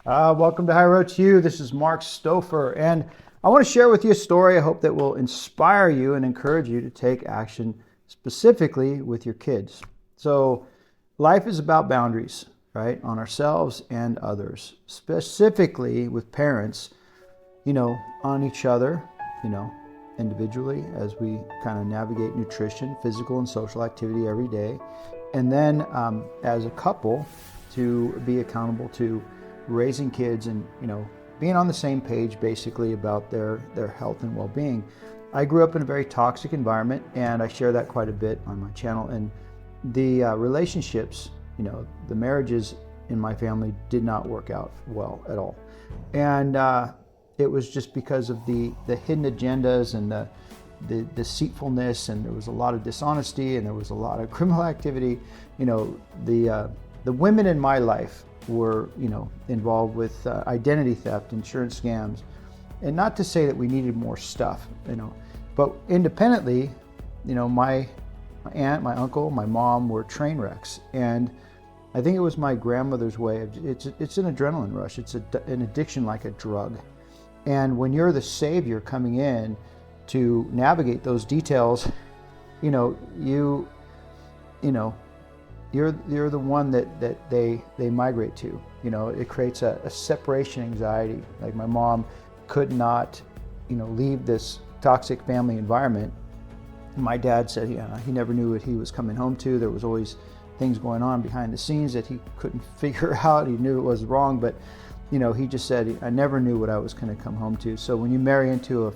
Welcome to High Road to You. This is Mark Stouffer, and I want to share with you a story I hope that will inspire you and encourage you to take action specifically with your kids. So, life is about boundaries, right, on ourselves and others, specifically with parents, on each other, individually as we kind of navigate nutrition, physical and social activity every day, and then as a couple to be accountable to raising kids and being on the same page basically about their health and well-being. I grew up in a very toxic environment, and I share that quite a bit on my channel. And the relationships, the marriages in my family did not work out well at all. And it was just because of the hidden agendas and the deceitfulness, and there was a lot of dishonesty, and there was a lot of criminal activity. The women in my life were involved with identity theft, insurance scams, and not to say that we needed more stuff, but independently, my aunt, my uncle, my mom were train wrecks. And I think it was my grandmother's way of, it's an adrenaline rush. It's an addiction like a drug. And when you're the savior coming in to navigate those details, you're the one that they migrate to. It creates a separation anxiety. Like my mom could not, leave this toxic family environment. My dad said he never knew what he was coming home to. There was always things going on behind the scenes that he couldn't figure out. He knew it was wrong, but he just said, I never knew what I was going to come home to. So when you marry into a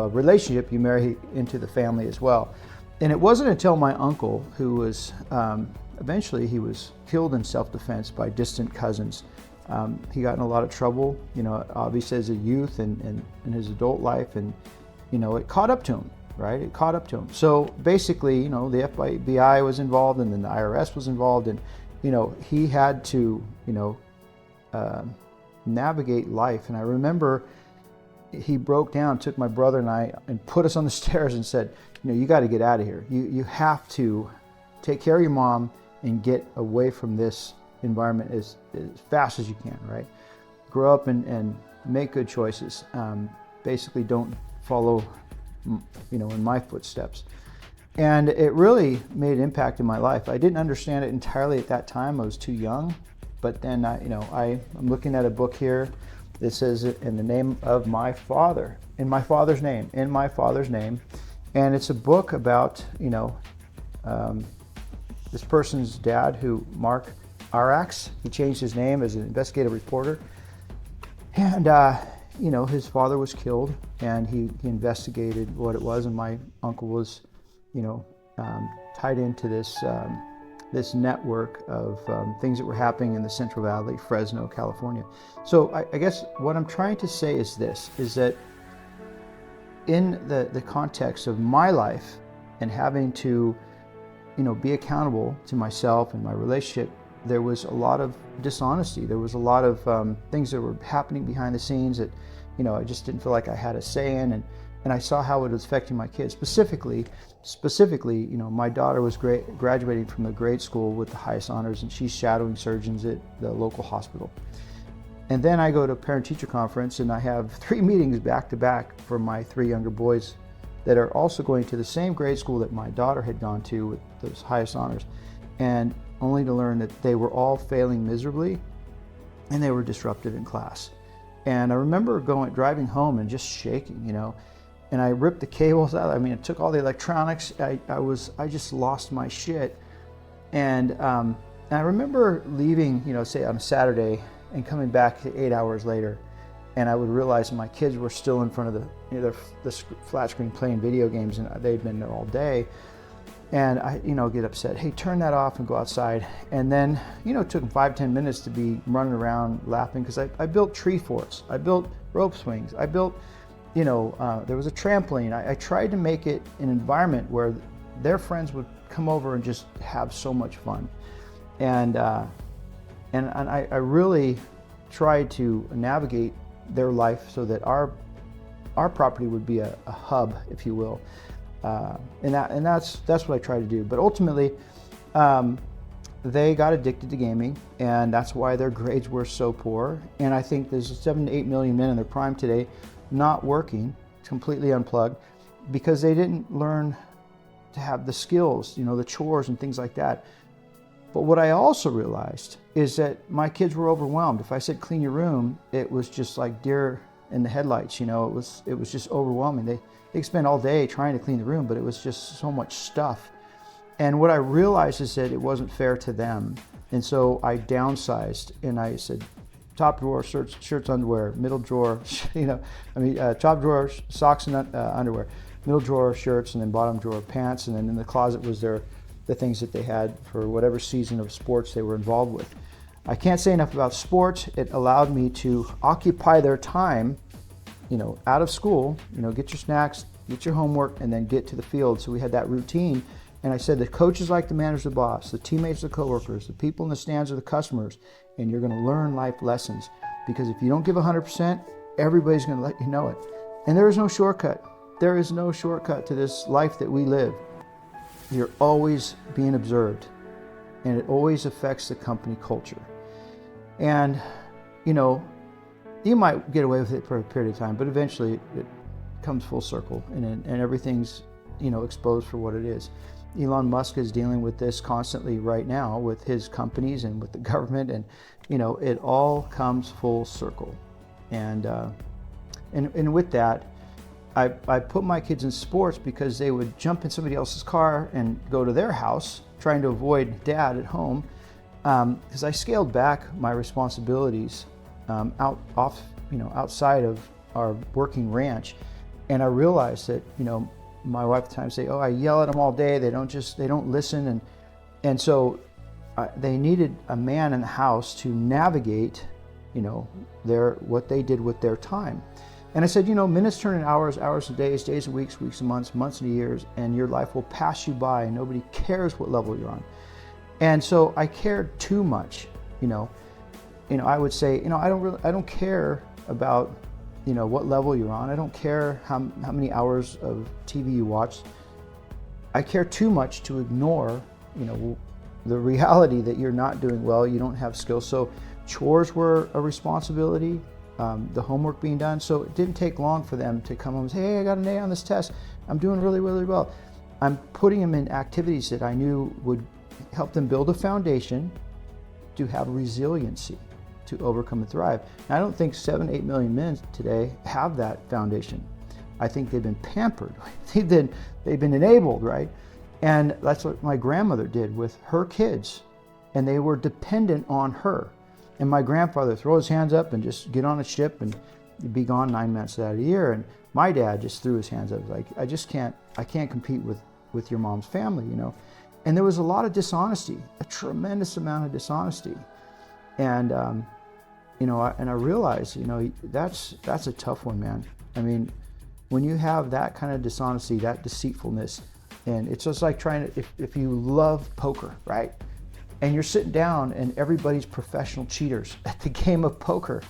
relationship, you marry into the family as well. And it wasn't until my uncle, who was eventually he was killed in self-defense by distant cousins. He got in a lot of trouble, obviously as a youth and in his adult life, and it caught up to him, right? It caught up to him. So basically, the FBI was involved, and then the IRS was involved, and he had to navigate life. And I remember he broke down, took my brother and I, and put us on the stairs and said, you got to get out of here. You have to take care of your mom and get away from this environment as fast as you can, right? Grow up and make good choices. Basically don't follow, in my footsteps. And it really made an impact in my life. I didn't understand it entirely at that time. I was too young. But then, I'm looking at a book here that says in the name of my father, in my father's name. And it's a book about, this person's dad, who Mark Arax, he changed his name as an investigative reporter. And, his father was killed, and he investigated what it was. And my uncle was, tied into this network of things that were happening in the Central Valley, Fresno, California. So I guess what I'm trying to say is this, is that in the context of my life and having to, be accountable to myself and my relationship, there was a lot of dishonesty. There was a lot of things that were happening behind the scenes that, I just didn't feel like I had a say in, and I saw how it was affecting my kids. Specifically, my daughter was graduating from the grade school with the highest honors, and she's shadowing surgeons at the local hospital. And then I go to a parent-teacher conference, and I have 3 meetings back-to-back for my 3 younger boys that are also going to the same grade school that my daughter had gone to with those highest honors, and only to learn that they were all failing miserably, and they were disruptive in class. And I remember driving home and just shaking, and I ripped the cables out. I took all the electronics. I just lost my shit. And I remember leaving, say on a Saturday, and coming back 8 hours later, and I would realize my kids were still in front of the flat screen playing video games, and they'd been there all day. And I, get upset. Hey, turn that off and go outside. And then, it took them 5-10 minutes to be running around laughing, because I built tree forts. I built rope swings. I built, there was a trampoline. I tried to make it an environment where their friends would come over and just have so much fun. And I really tried to navigate their life so that our property would be a hub, if you will. And that's what I try to do. But ultimately, they got addicted to gaming, and that's why their grades were so poor. And I think there's 7 to 8 million men in their prime today not working, completely unplugged, because they didn't learn to have the skills, the chores and things like that. But what I also realized is that my kids were overwhelmed. If I said clean your room, it was just like deer in the headlights. It was just overwhelming. They spent all day trying to clean the room, but it was just so much stuff. And what I realized is that it wasn't fair to them. And so I downsized, and I said, top drawer, shirts, underwear, middle drawer, top drawer, socks and underwear, middle drawer, shirts, and then bottom drawer, pants. And then in the closet was the things that they had for whatever season of sports they were involved with. I can't say enough about sports. It allowed me to occupy their time, out of school, get your snacks, get your homework, and then get to the field. So we had that routine. And I said, the coach is like the manager, the boss, the teammates, the coworkers, the people in the stands are the customers, and you're going to learn life lessons. Because if you don't give 100%, everybody's going to let you know it. And there is no shortcut. There is no shortcut to this life that we live. You're always being observed, and it always affects the company culture. And, you might get away with it for a period of time, but eventually it comes full circle, and everything's, exposed for what it is. Elon Musk is dealing with this constantly right now with his companies and with the government, and it all comes full circle. And with that, I put my kids in sports because they would jump in somebody else's car and go to their house, trying to avoid dad at home, because I scaled back my responsibilities outside of our working ranch, and I realized that my wife at times say, "Oh, I yell at them all day. They don't listen," and so they needed a man in the house to navigate, what they did with their time. And I said, minutes turn into hours, hours and days, days and weeks, weeks and months, months and years, and your life will pass you by, and nobody cares what level you're on. And so I cared too much, I would say, I don't care about what level you're on. I don't care how many hours of TV you watch. I care too much to ignore, the reality that you're not doing well, you don't have skills. So chores were a responsibility, the homework being done. So it didn't take long for them to come home and say, "Hey, I got an A on this test. I'm doing really, really well." I'm putting them in activities that I knew would help them build a foundation to have resiliency, to overcome and thrive. Now, I don't think 7, 8 million men today have that foundation. I think they've been pampered. They've been enabled, right? And that's what my grandmother did with her kids, and they were dependent on her. And my grandfather throw his hands up and just get on a ship and be gone 9 months out of the year. And my dad just threw his hands up like, I can't compete with your mom's family, And there was a lot of dishonesty, a tremendous amount of dishonesty. And I realized, that's a tough one, man. I mean, when you have that kind of dishonesty, that deceitfulness, and it's just like if you love poker, right? And you're sitting down and everybody's professional cheaters at the game of poker,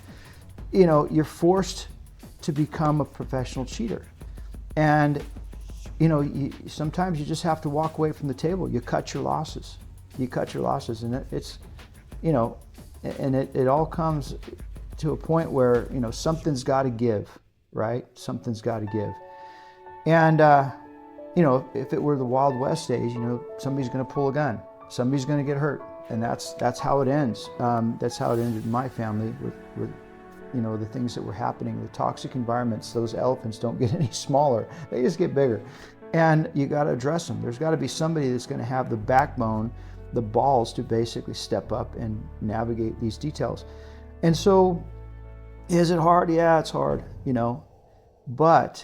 you're forced to become a professional cheater. And, sometimes you just have to walk away from the table. You cut your losses. And it's, and it all comes to a point where, something's got to give, right? Something's got to give. And, if it were the Wild West days, somebody's going to pull a gun. Somebody's going to get hurt. And that's how it ends. That's how it ended in my family with the things that were happening. The toxic environments, those elephants don't get any smaller. They just get bigger. And you got to address them. There's got to be somebody that's going to have the backbone, the balls to basically step up and navigate these details. And so, is it hard? Yeah, it's hard, but,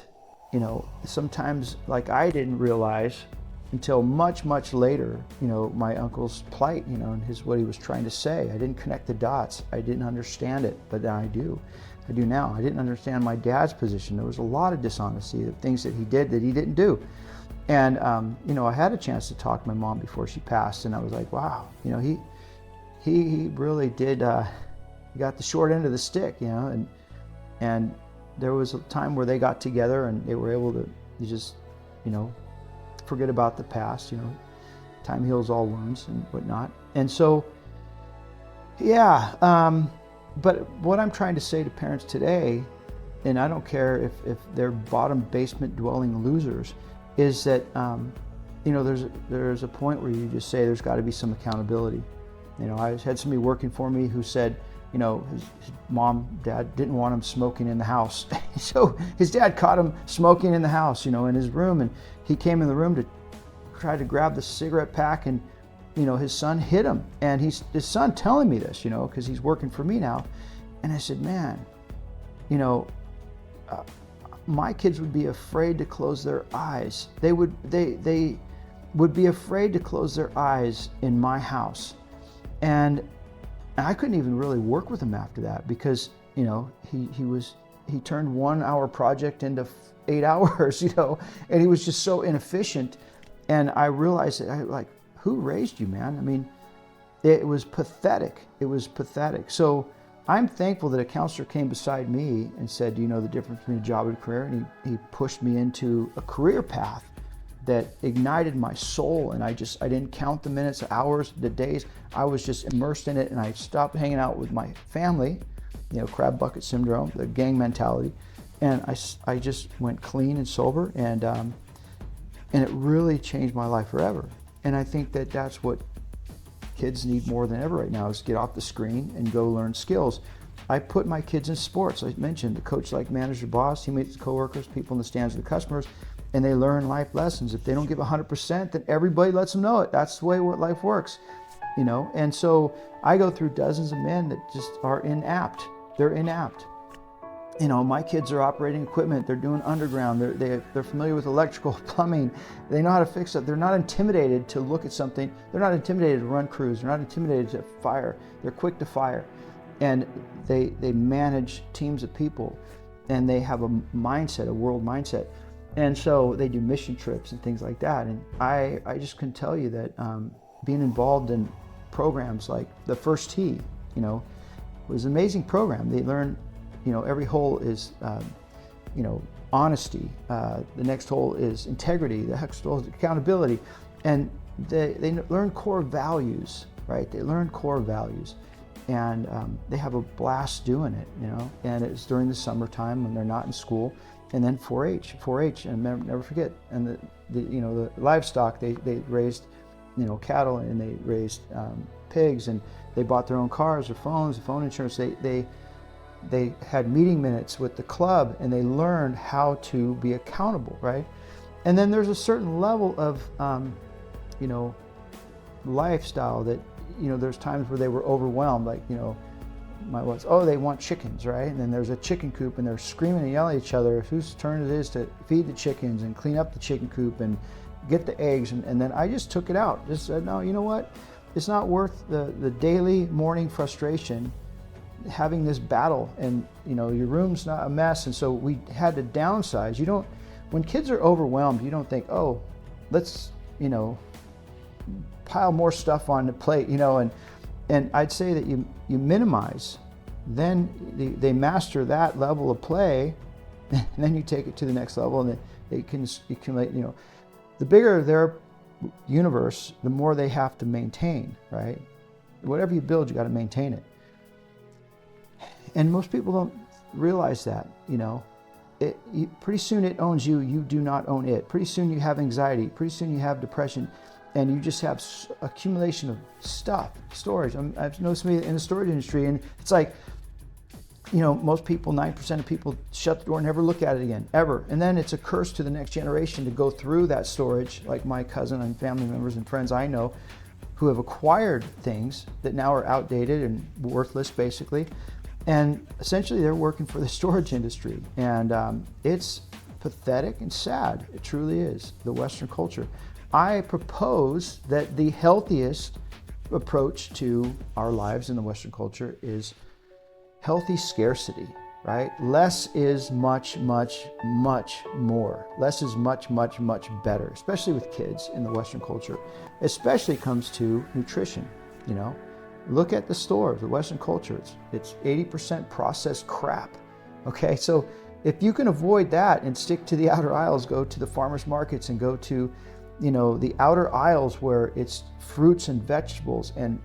sometimes, like, I didn't realize until much, much later, my uncle's plight, and what he was trying to say. I didn't connect the dots. I didn't understand it, but now I do. I do now. I didn't understand my dad's position. There was a lot of dishonesty, of things that he did that he didn't do. And, I had a chance to talk to my mom before she passed, and I was like, wow, he really did, he got the short end of the stick, and there was a time where they got together and they were able to just, forget about the past, Time heals all wounds and whatnot. And so, yeah, but what I'm trying to say to parents today, and I don't care if they're bottom basement dwelling losers, is that, there's a point where you just say there's got to be some accountability. I had somebody working for me who said, his mom, dad didn't want him smoking in the house. So his dad caught him smoking in the house, in his room, and he came in the room to try to grab the cigarette pack, and his son hit him. And his son telling me this, because he's working for me now. And I said, man, my kids would be afraid to close their eyes. They would be afraid to close their eyes in my house. And I couldn't even really work with him after that, because he turned 1 hour project into 8 hours, and he was just so inefficient. And I realized that who raised you, man? I mean, it was pathetic. It was pathetic. So I'm thankful that a counselor came beside me and said, do you know the difference between a job and a career? And he pushed me into a career path that ignited my soul. And I didn't count the minutes, the hours, the days. I was just immersed in it, and I stopped hanging out with my family, crab bucket syndrome, the gang mentality. And I just went clean and sober, and it really changed my life forever. And I think that that's what kids need more than ever right now, is get off the screen and go learn skills. I put my kids in sports. I mentioned the coach like manager, boss, teammates, coworkers, people in the stands with the customers, and they learn life lessons. If they don't give 100%, then everybody lets them know it. That's the way what life works, And so I go through dozens of men that just are inapt. They're inapt. My kids are operating equipment. They're doing underground. They're familiar with electrical, plumbing. They know how to fix it. They're not intimidated to look at something. They're not intimidated to run crews. They're not intimidated to fire. They're quick to fire. And they manage teams of people, and they have a mindset, a world mindset. And so they do mission trips and things like that. And I just can tell you that being involved in programs like the First Tee, was an amazing program. They learn, every hole is, honesty. The next hole is integrity. The next hole is accountability. And they learn core values, right? They learn core values. And they have a blast doing it, And it's during the summertime when they're not in school. And then 4-H, and never forget. And the livestock, they raised, cattle, and they raised pigs, and they bought their own cars or phones, phone insurance. They had meeting minutes with the club, and they learned how to be accountable, right? And then there's a certain level of, lifestyle that, there's times where they were overwhelmed, like, my wife's, they want chickens, right? And then there's a chicken coop, and they're screaming and yelling at each other whose turn it is to feed the chickens and clean up the chicken coop and get the eggs. And then I just took it out. Just said, no, you know what? It's not worth the daily morning frustration having this battle, and your room's not a mess. And so we had to downsize. When kids are overwhelmed, you don't think, let's, pile more stuff on the plate, and I'd say that you minimize, then they master that level of play, and then you take it to the next level, and they can accumulate, the bigger their universe, the more they have to maintain, right? Whatever you build, you got to maintain it. And most people don't realize that, pretty soon it owns you, you do not own it. Pretty soon you have anxiety, pretty soon you have depression, and you just have accumulation of stuff, storage. I've noticed me in the storage industry, and it's like, most people, 9% of people shut the door and never look at it again, ever. And then it's a curse to the next generation to go through that storage, like my cousin and family members and friends I know who have acquired things that now are outdated and worthless, basically. And essentially they're working for the storage industry. And it's pathetic and sad. It truly is, the Western culture. I propose that the healthiest approach to our lives in the Western culture is healthy scarcity, right? Less is much, much, much more. Less is much, much, much better, especially with kids in the Western culture. Especially comes to nutrition, Look at the stores, the Western culture. It's 80% processed crap, okay? So if you can avoid that and stick to the outer aisles, go to the farmers markets and go to the outer aisles where it's fruits and vegetables and,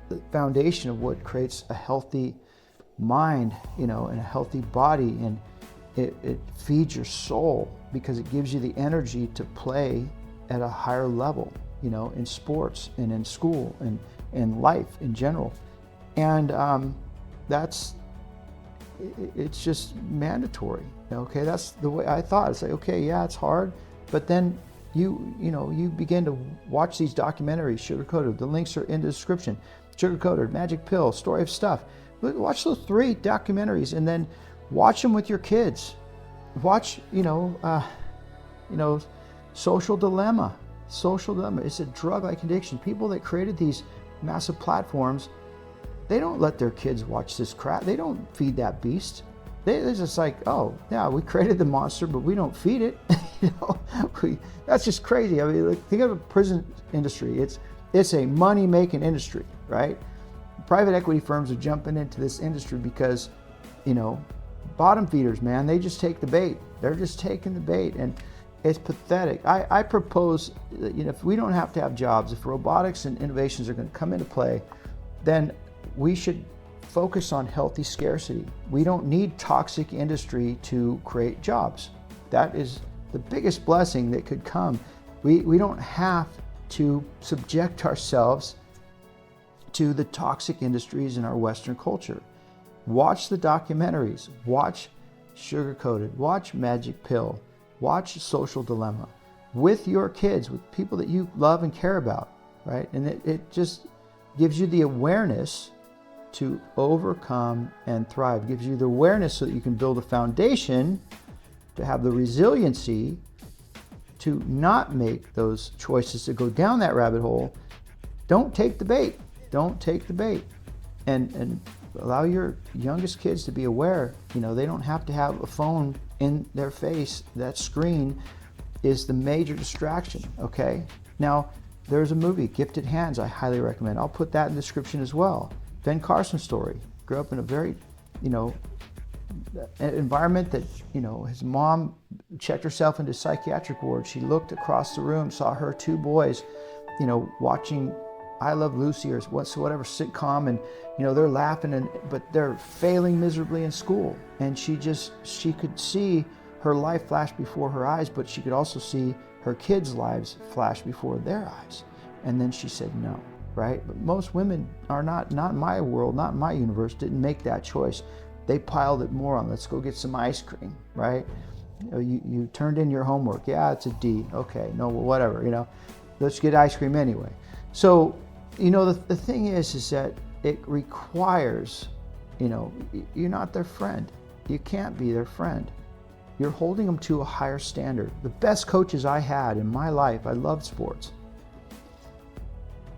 the foundation of what creates a healthy mind, and a healthy body. And it feeds your soul because it gives you the energy to play at a higher level, in sports and in school and in life in general. And it's just mandatory. Okay, that's the way I thought. It's like, okay, yeah, it's hard, but then you begin to watch these documentaries, Sugar Coated. The links are in the description. Sugar Coated, Magic Pill, Story of Stuff. Watch those 3 documentaries and then watch them with your kids. Watch, Social Dilemma. Social Dilemma. It's a drug-like addiction. People that created these massive platforms, they don't let their kids watch this crap. They don't feed that beast. They're just like, oh, yeah, we created the monster, but we don't feed it. That's just crazy. I mean, think of the prison industry. It's a money-making industry, right? Private equity firms are jumping into this industry because, bottom feeders, man, they just take the bait. They're just taking the bait, and it's pathetic. I propose that, if we don't have to have jobs, if robotics and innovations are going to come into play, then we should focus on healthy scarcity. We don't need toxic industry to create jobs. That is the biggest blessing that could come. We don't have to subject ourselves to the toxic industries in our Western culture. Watch the documentaries, watch Sugar Coated, watch Magic Pill, watch Social Dilemma with your kids, with people that you love and care about, right? And it just gives you the awareness to overcome and thrive. Gives you the awareness so that you can build a foundation to have the resiliency to not make those choices to go down that rabbit hole. Don't take the bait. Don't take the bait. And allow your youngest kids to be aware, they don't have to have a phone in their face. That screen is the major distraction, okay? Now, there's a movie, Gifted Hands, I highly recommend. I'll put that in the description as well. Ben Carson's story. Grew up in a very, environment that, his mom checked herself into psychiatric ward. She looked across the room, saw her 2 boys, watching I Love Lucy or whatever sitcom, and they're laughing, but they're failing miserably in school. And she could see her life flash before her eyes, but she could also see her kids' lives flash before their eyes. And then she said no, right? But most women are not in my world, not in my universe, didn't make that choice. They piled it more on, let's go get some ice cream, right? You turned in your homework. Yeah, it's a D. Okay, no, well, whatever, let's get ice cream anyway. So, the thing is that it requires, you're not their friend. You can't be their friend. You're holding them to a higher standard. The best coaches I had in my life, I loved sports,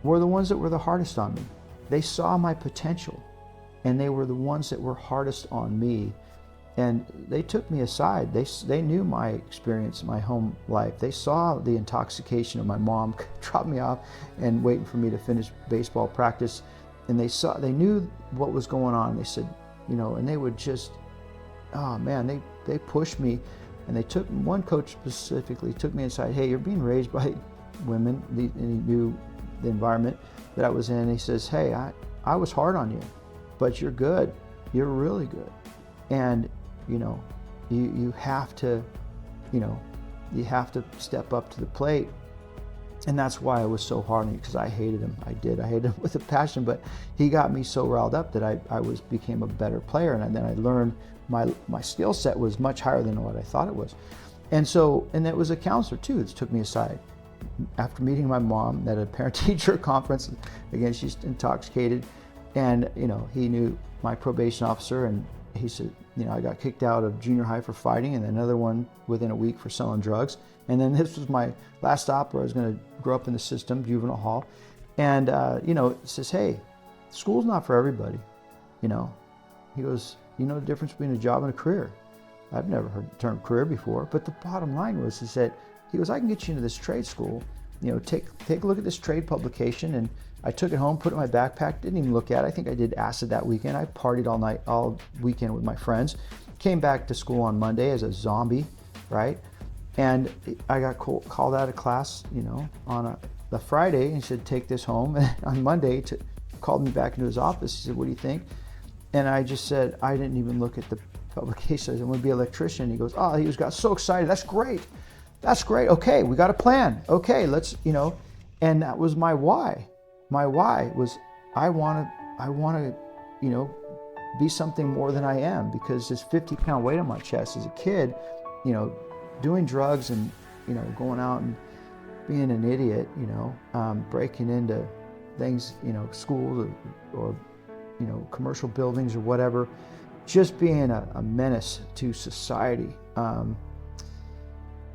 were the ones that were the hardest on me. They saw my potential, and they were the ones that were hardest on me. And they took me aside. They knew my experience, my home life. They saw the intoxication of my mom drop me off and waiting for me to finish baseball practice. And they knew what was going on. They said, and they would just, oh man, they pushed me. And one coach specifically took me inside. Hey, you're being raised by women. And he knew the environment that I was in. He says, hey, I was hard on you, but you're good. You're really good. And you have to step up to the plate. And that's why I was so hard on you, because I hated him. I hated him with a passion, but he got me so riled up that I became a better player. And then I learned my skill set was much higher than what I thought it was. And it was a counselor too that took me aside. After meeting my mom at a parent-teacher conference, again, she's intoxicated, and he knew my probation officer, and he said, I got kicked out of junior high for fighting, and another one within a week for selling drugs. And then this was my last stop where I was going to grow up in the system, juvenile hall. And, it says, hey, school's not for everybody. He goes, the difference between a job and a career. I've never heard the term career before, but the bottom line is that he goes, I can get you into this trade school. Take a look at this trade publication. And I took it home, put it in my backpack, didn't even look at it. I think I did acid that weekend. I partied all weekend with my friends. Came back to school on Monday as a zombie, right? And I got called out of class, on the Friday, and he said, take this home. And on Monday, called me back into his office. He said, what do you think? And I just said, I didn't even look at the publication. I said, I'm going to be an electrician. He goes, oh, got so excited. That's great. That's great. Okay, we got a plan. Okay, let's, and that was my why. My why was I want to, be something more than I am, because this 50-pound weight on my chest as a kid, doing drugs and, going out and being an idiot, breaking into things, schools or commercial buildings or whatever, just being a menace to society.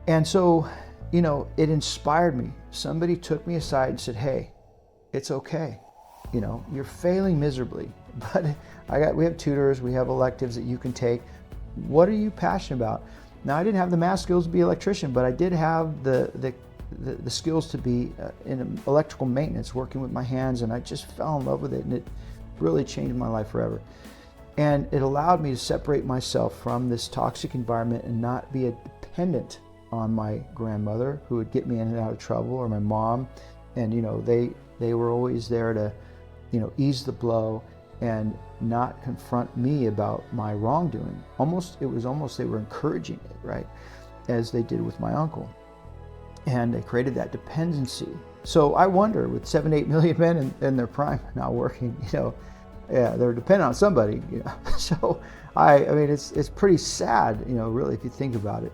And so, it inspired me. Somebody took me aside and said, hey, it's okay. You're failing miserably, but we have tutors, we have electives that you can take. What are you passionate about? Now, I didn't have the math skills to be an electrician, but I did have the skills to be in electrical maintenance, working with my hands, and I just fell in love with it, and it really changed my life forever. And it allowed me to separate myself from this toxic environment and not be dependent on my grandmother, who would get me in and out of trouble, or my mom. And they were always there to ease the blow and not confront me about my wrongdoing. It was almost they were encouraging it, right, as they did with my uncle. And they created that dependency. So I wonder, with 7-8 million men in their prime now working, they're dependent on somebody. So I mean, it's pretty sad, really, if you think about it.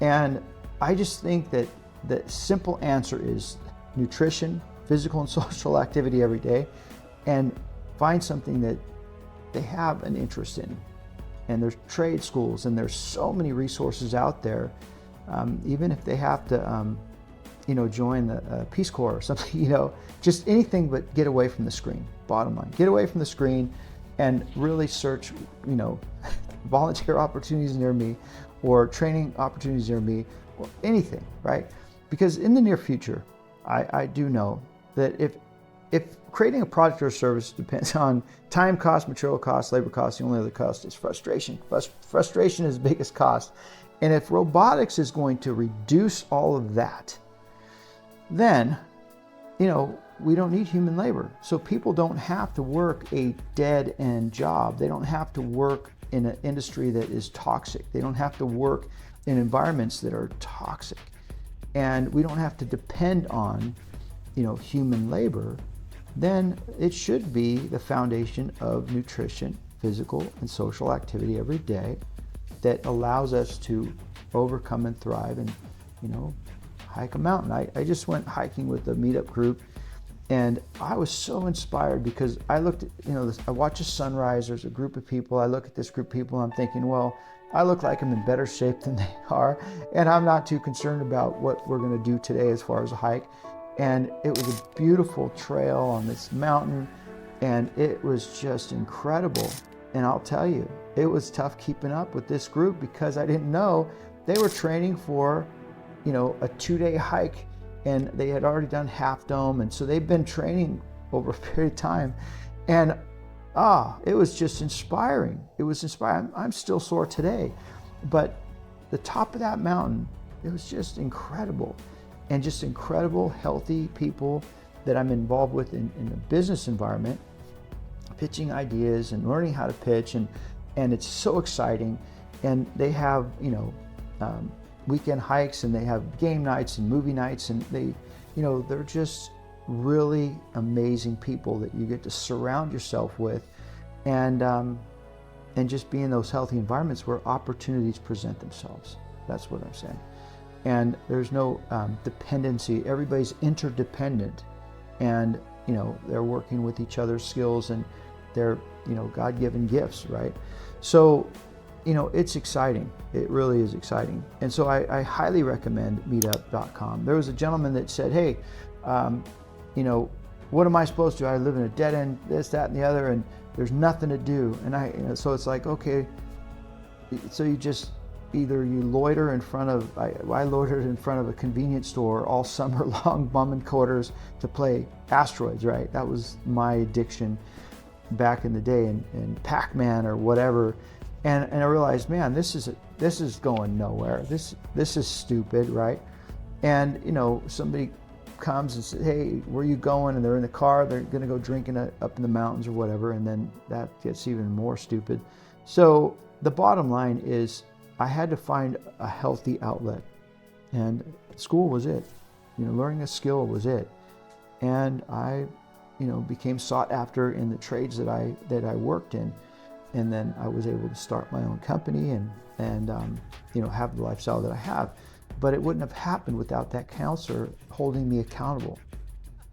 And I just think that the simple answer is nutrition, physical and social activity every day, and find something that they have an interest in. And there's trade schools, and there's so many resources out there. Even if they have to, join the Peace Corps or something, just anything but get away from the screen. Bottom line, get away from the screen and really search, volunteer opportunities near me, or training opportunities near me, or anything, right? Because in the near future, I do know that if creating a product or service depends on time cost, material cost, labor cost, the only other cost is frustration. Frustration is the biggest cost. And if robotics is going to reduce all of that, then, we don't need human labor. So people don't have to work a dead-end job. They don't have to work in an industry that is toxic. They don't have to work in environments that are toxic. And we don't have to depend on, human labor. Then it should be the foundation of nutrition, physical and social activity every day that allows us to overcome and thrive and, hike a mountain. I just went hiking with a meetup group, and I was so inspired because I looked at, I watch a sunrise, there's a group of people, I look at this group of people, and I'm thinking, well, I look like I'm in better shape than they are, and I'm not too concerned about what we're gonna do today as far as a hike. And it was a beautiful trail on this mountain, and it was just incredible. And I'll tell you, it was tough keeping up with this group because I didn't know they were training for, a 2-day hike, and they had already done Half Dome, and so they've been training over a period of time. And it was just inspiring. It was inspiring. I'm still sore today, but the top of that mountain, it was just incredible. And just incredible, healthy people that I'm involved with in the business environment, pitching ideas and learning how to pitch, and it's so exciting. And they have, weekend hikes, and they have game nights and movie nights, and they're just really amazing people that you get to surround yourself with, and just be in those healthy environments where opportunities present themselves. That's what I'm saying. And there's no dependency. Everybody's interdependent, and they're working with each other's skills, and they're God-given gifts, right? So it's exciting. It really is exciting. And so I highly recommend meetup.com. There was a gentleman that said, hey, what am I supposed to do? I live in a dead end, this, that, and the other, and there's nothing to do. And so it's like, okay, so you just either you loiter in front of, I loitered in front of a convenience store all summer long, bumming quarters to play asteroids, right? That was my addiction back in the day, and Pac-Man or whatever. And I realized, man, this is going nowhere. This is stupid, right? And somebody comes and says, hey, where are you going? And they're in the car, they're going to go drinking up in the mountains or whatever, and then that gets even more stupid. So the bottom line is I had to find a healthy outlet, and school was it. Learning a skill was it. And I became sought after in the trades that I worked in, and then I was able to start my own company and have the lifestyle that I have. But it wouldn't have happened without that counselor holding me accountable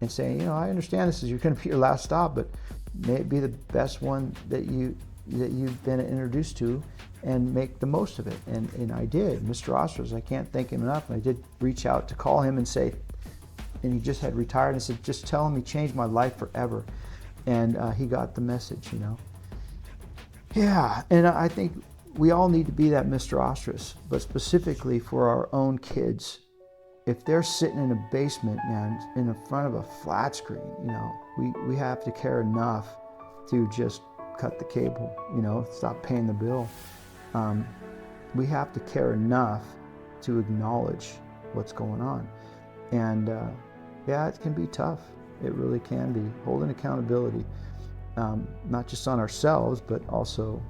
and saying, I understand this is going to be your last stop, but may it be the best one that you've been introduced to, and make the most of it. And I did. Mr. Ostros, I can't thank him enough. And I did reach out to call him and say, and he just had retired, and I said, just tell him he changed my life forever. And he got the message, Yeah, and I think we all need to be that Mr. Ostros, but specifically for our own kids. If they're sitting in a basement, man, in front of a flat screen, we have to care enough to just cut the cable, stop paying the bill. We have to care enough to acknowledge what's going on. And yeah, it can be tough. It really can be. Holding accountability, not just on ourselves, but also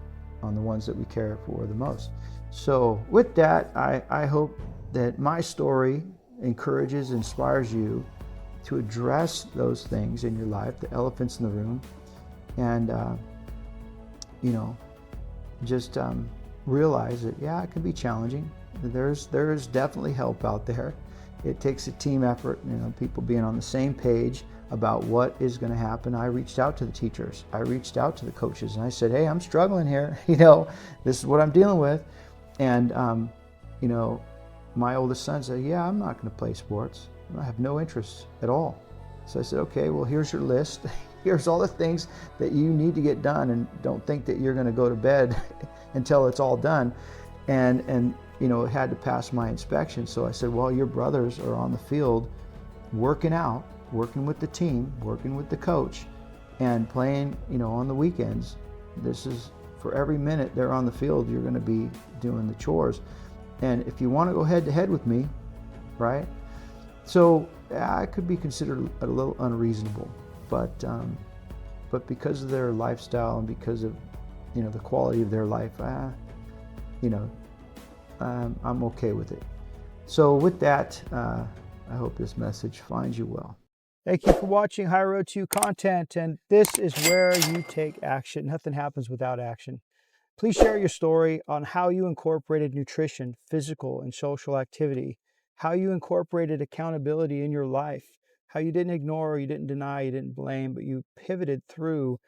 on the ones that we care for the most. So with that, I hope that my story encourages, inspires you to address those things in your life, the elephants in the room, and just realize that, yeah, it can be challenging. There's definitely help out there. It takes a team effort, people being on the same page about what is going to happen. I reached out to the teachers. I reached out to the coaches, and I said, hey, I'm struggling here. This is what I'm dealing with. And, my oldest son said, yeah, I'm not going to play sports. I have no interest at all. So I said, okay, well, here's your list. Here's all the things that you need to get done, and don't think that you're going to go to bed until it's all done. And it had to pass my inspection. So I said, well, your brothers are on the field working out, working with the team, working with the coach, and playing, on the weekends. This is for every minute they're on the field, you're going to be doing the chores. And if you want to go head to head with me, right? So I could be considered a little unreasonable, but because of their lifestyle and because of, the quality of their life, I'm okay with it. So with that, I hope this message finds you well. Thank you for watching High Road to content, and this is where you take action. Nothing happens without action. Please share your story on how you incorporated nutrition, physical and social activity, how you incorporated accountability in your life, how you didn't ignore, you didn't deny, you didn't blame, but you pivoted through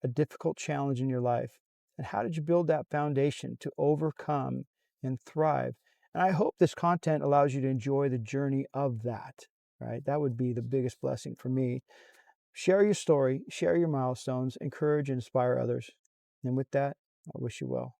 a difficult challenge in your life. And how did you build that foundation to overcome and thrive? And I hope this content allows you to enjoy the journey of that, right? That would be the biggest blessing for me. Share your story, share your milestones, encourage and inspire others. And with that, I wish you well.